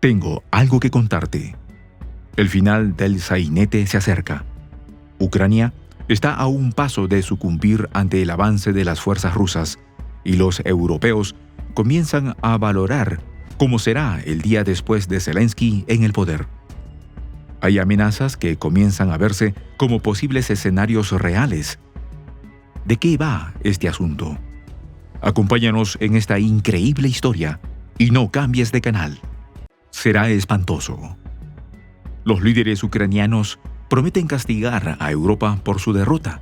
Tengo algo que contarte. El final del sainete se acerca. Ucrania está a un paso de sucumbir ante el avance de las fuerzas rusas y los europeos comienzan a valorar cómo será el día después de Zelensky en el poder. Hay amenazas que comienzan a verse como posibles escenarios reales. ¿De qué va este asunto? Acompáñanos en esta increíble historia y no cambies de canal. Será espantoso. Los líderes ucranianos prometen castigar a Europa por su derrota.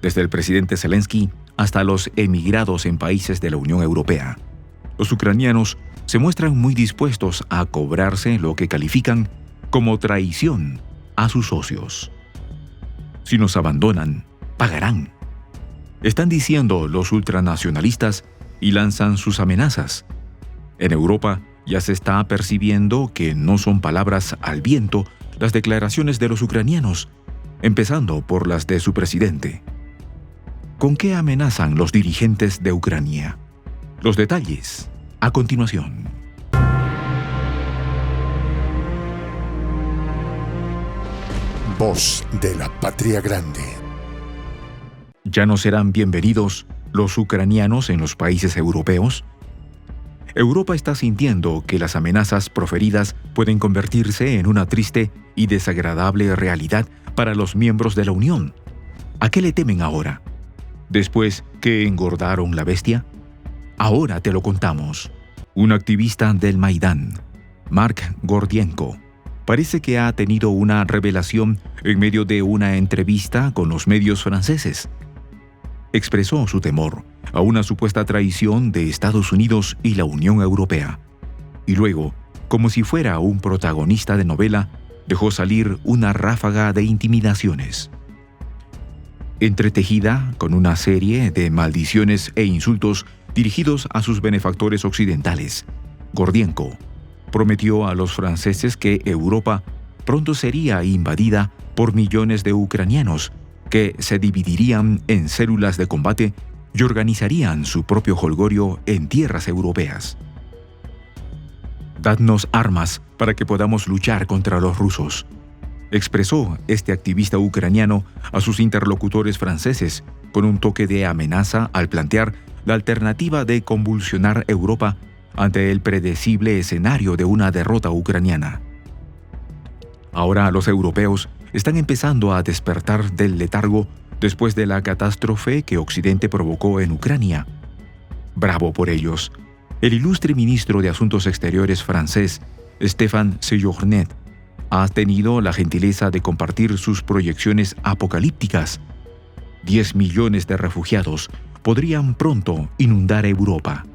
Desde el presidente Zelensky hasta los emigrados en países de la Unión Europea, los ucranianos se muestran muy dispuestos a cobrarse lo que califican como traición a sus socios. Si nos abandonan, pagarán. Están diciendo los ultranacionalistas y lanzan sus amenazas. En Europa ya se está percibiendo que no son palabras al viento las declaraciones de los ucranianos, empezando por las de su presidente. ¿Con qué amenazan los dirigentes de Ucrania? Los detalles a continuación. Voz de la Patria Grande. ¿Ya no serán bienvenidos los ucranianos en los países europeos? Europa está sintiendo que las amenazas proferidas pueden convertirse en una triste y desagradable realidad para los miembros de la Unión. ¿A qué le temen ahora? ¿Después que engordaron la bestia? Ahora te lo contamos. Un activista del Maidán, Mark Gordienko, parece que ha tenido una revelación en medio de una entrevista con los medios franceses. Expresó su temor a una supuesta traición de Estados Unidos y la Unión Europea. Y luego, como si fuera un protagonista de novela, dejó salir una ráfaga de intimidaciones. Entretejida con una serie de maldiciones e insultos dirigidos a sus benefactores occidentales, Gordienko prometió a los franceses que Europa pronto sería invadida por millones de ucranianos que se dividirían en células de combate y organizarían su propio jolgorio en tierras europeas. «Dadnos armas para que podamos luchar contra los rusos», expresó este activista ucraniano a sus interlocutores franceses con un toque de amenaza al plantear la alternativa de convulsionar Europa ante el predecible escenario de una derrota ucraniana. Ahora los europeos están empezando a despertar del letargo después de la catástrofe que Occidente provocó en Ucrania. Bravo por ellos. El ilustre ministro de Asuntos Exteriores francés, Stéphane Séjourné, ha tenido la gentileza de compartir sus proyecciones apocalípticas. 10 millones de refugiados podrían pronto inundar Europa.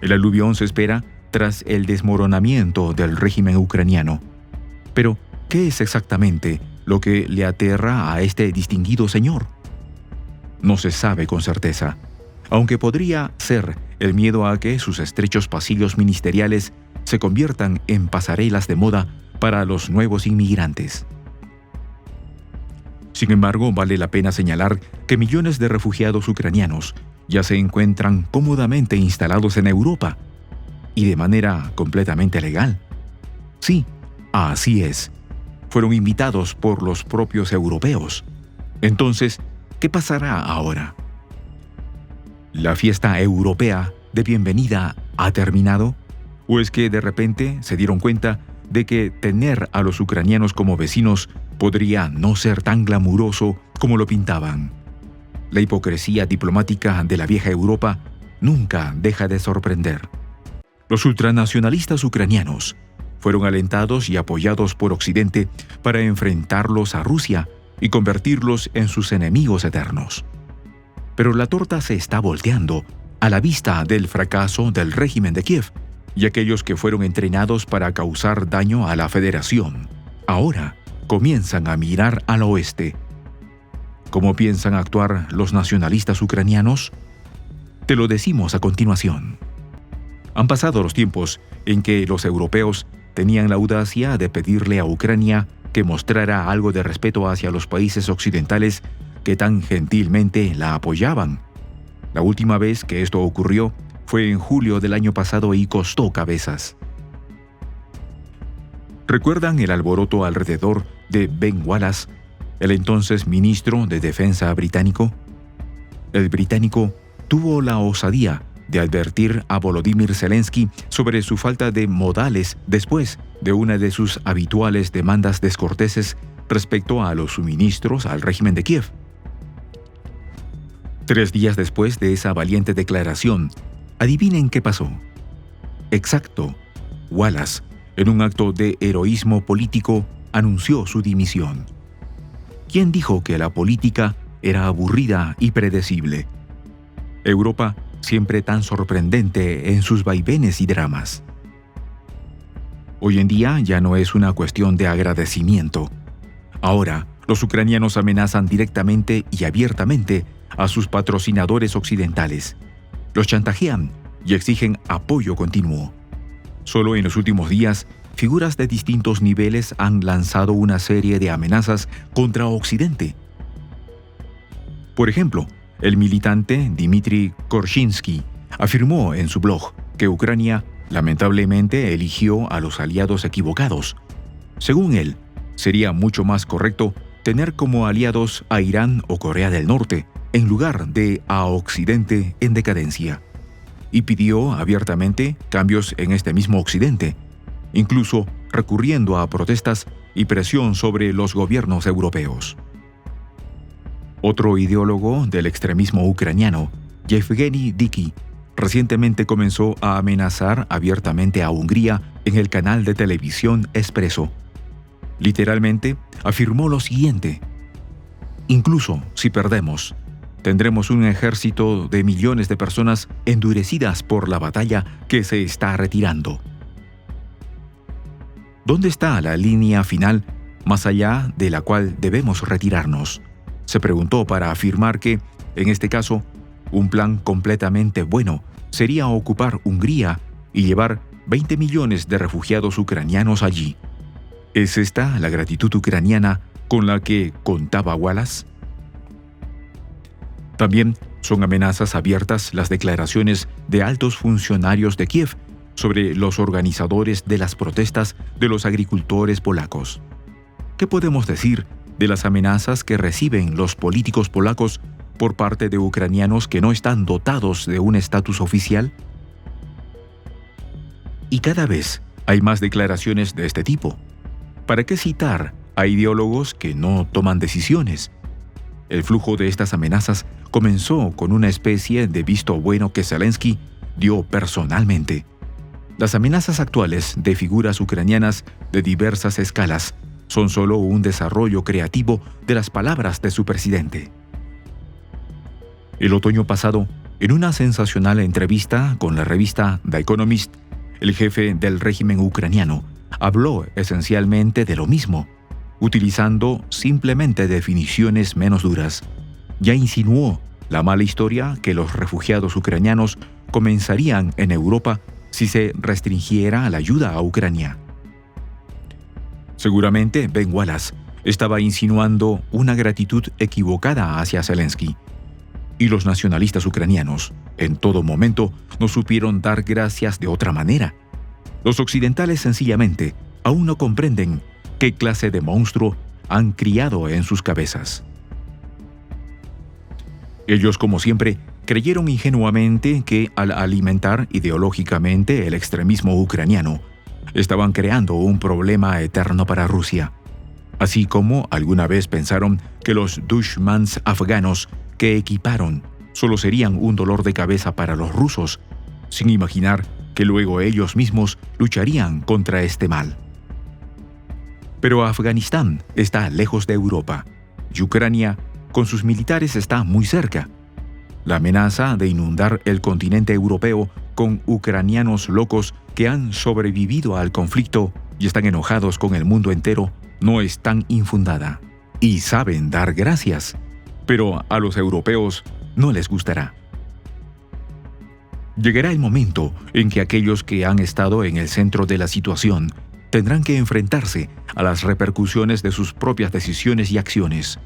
El aluvión se espera tras el desmoronamiento del régimen ucraniano. Pero, ¿qué es exactamente lo que le aterra a este distinguido señor? No se sabe con certeza, aunque podría ser el miedo a que sus estrechos pasillos ministeriales se conviertan en pasarelas de moda para los nuevos inmigrantes. Sin embargo, vale la pena señalar que millones de refugiados ucranianos ya se encuentran cómodamente instalados en Europa y de manera completamente legal. Sí, así es. Fueron invitados por los propios europeos. Entonces, ¿qué pasará ahora? ¿La fiesta europea de bienvenida ha terminado? ¿O es que de repente se dieron cuenta de que tener a los ucranianos como vecinos podría no ser tan glamuroso como lo pintaban? La hipocresía diplomática de la vieja Europa nunca deja de sorprender. Los ultranacionalistas ucranianos fueron alentados y apoyados por Occidente para enfrentarlos a Rusia y convertirlos en sus enemigos eternos. Pero la torta se está volteando a la vista del fracaso del régimen de Kiev y aquellos que fueron entrenados para causar daño a la Federación. Ahora comienzan a mirar al oeste. ¿Cómo piensan actuar los nacionalistas ucranianos? Te lo decimos a continuación. Han pasado los tiempos en que los europeos tenían la audacia de pedirle a Ucrania que mostrara algo de respeto hacia los países occidentales que tan gentilmente la apoyaban. La última vez que esto ocurrió fue en julio del año pasado y costó cabezas. ¿Recuerdan el alboroto alrededor de Ben Wallace, el entonces ministro de Defensa británico? El británico tuvo la osadía de advertir a Volodymyr Zelensky sobre su falta de modales después de una de sus habituales demandas descorteses respecto a los suministros al régimen de Kiev. 3 días después de esa valiente declaración, adivinen qué pasó. Exacto, Wallace, en un acto de heroísmo político, anunció su dimisión. ¿Quién dijo que la política era aburrida y predecible? Europa, siempre tan sorprendente en sus vaivenes y dramas. Hoy en día ya no es una cuestión de agradecimiento. Ahora, los ucranianos amenazan directamente y abiertamente a sus patrocinadores occidentales. Los chantajean y exigen apoyo continuo. Solo en los últimos días, figuras de distintos niveles han lanzado una serie de amenazas contra Occidente. Por ejemplo, el militante Dmitry Korshinsky afirmó en su blog que Ucrania lamentablemente eligió a los aliados equivocados. Según él, sería mucho más correcto tener como aliados a Irán o Corea del Norte, en lugar de a Occidente en decadencia. Y pidió abiertamente cambios en este mismo Occidente, incluso recurriendo a protestas y presión sobre los gobiernos europeos. Otro ideólogo del extremismo ucraniano, Yevgeny Diki, recientemente comenzó a amenazar abiertamente a Hungría en el canal de televisión Expreso. Literalmente, afirmó lo siguiente: incluso si perdemos, tendremos un ejército de millones de personas endurecidas por la batalla que se está retirando. ¿Dónde está la línea final más allá de la cual debemos retirarnos? Se preguntó para afirmar que, en este caso, un plan completamente bueno sería ocupar Hungría y llevar 20 millones de refugiados ucranianos allí. ¿Es esta la gratitud ucraniana con la que contaba Wallace? También son amenazas abiertas las declaraciones de altos funcionarios de Kiev sobre los organizadores de las protestas de los agricultores polacos. ¿Qué podemos decir de las amenazas que reciben los políticos polacos por parte de ucranianos que no están dotados de un estatus oficial? Y cada vez hay más declaraciones de este tipo. ¿Para qué citar a ideólogos que no toman decisiones? El flujo de estas amenazas comenzó con una especie de visto bueno que Zelensky dio personalmente. Las amenazas actuales de figuras ucranianas de diversas escalas son solo un desarrollo creativo de las palabras de su presidente. El otoño pasado, en una sensacional entrevista con la revista The Economist, el jefe del régimen ucraniano habló esencialmente de lo mismo, utilizando simplemente definiciones menos duras. Ya insinuó la mala historia que los refugiados ucranianos comenzarían en Europa si se restringiera la ayuda a Ucrania. Seguramente Ben Wallace estaba insinuando una gratitud equivocada hacia Zelensky, y los nacionalistas ucranianos, en todo momento, no supieron dar gracias de otra manera. Los occidentales sencillamente aún no comprenden qué clase de monstruo han criado en sus cabezas. Ellos, como siempre, creyeron ingenuamente que al alimentar ideológicamente el extremismo ucraniano, estaban creando un problema eterno para Rusia. Así como alguna vez pensaron que los dushmans afganos que equiparon solo serían un dolor de cabeza para los rusos, sin imaginar que luego ellos mismos lucharían contra este mal. Pero Afganistán está lejos de Europa y Ucrania, con sus militares, está muy cerca. La amenaza de inundar el continente europeo con ucranianos locos que han sobrevivido al conflicto y están enojados con el mundo entero no es tan infundada. Y saben dar gracias, pero a los europeos no les gustará. Llegará el momento en que aquellos que han estado en el centro de la situación tendrán que enfrentarse a las repercusiones de sus propias decisiones y acciones.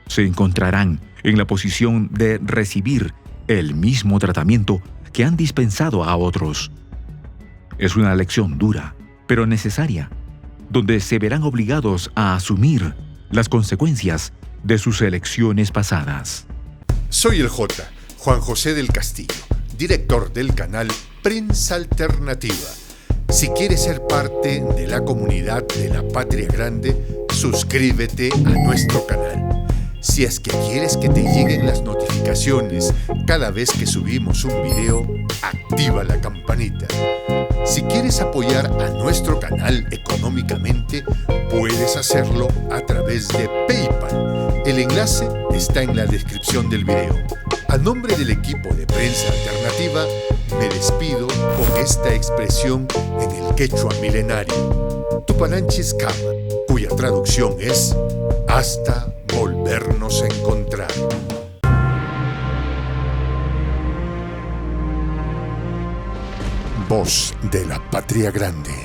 Se encontrarán en la posición de recibir el mismo tratamiento que han dispensado a otros. Es una lección dura, pero necesaria, donde se verán obligados a asumir las consecuencias de sus elecciones pasadas. Soy el J, Juan José del Castillo, director del canal Prensa Alternativa. Si quieres ser parte de la comunidad de la Patria Grande, suscríbete a nuestro canal. Si es que quieres que te lleguen las notificaciones cada vez que subimos un video, activa la campanita. Si quieres apoyar a nuestro canal económicamente, puedes hacerlo a través de PayPal. El enlace está en la descripción del video. A nombre del equipo de Prensa Alternativa, me despido con esta expresión en el quechua milenario, Tupananchis Kama, cuya traducción es hasta volvernos a encontrar. Voz de la Patria Grande.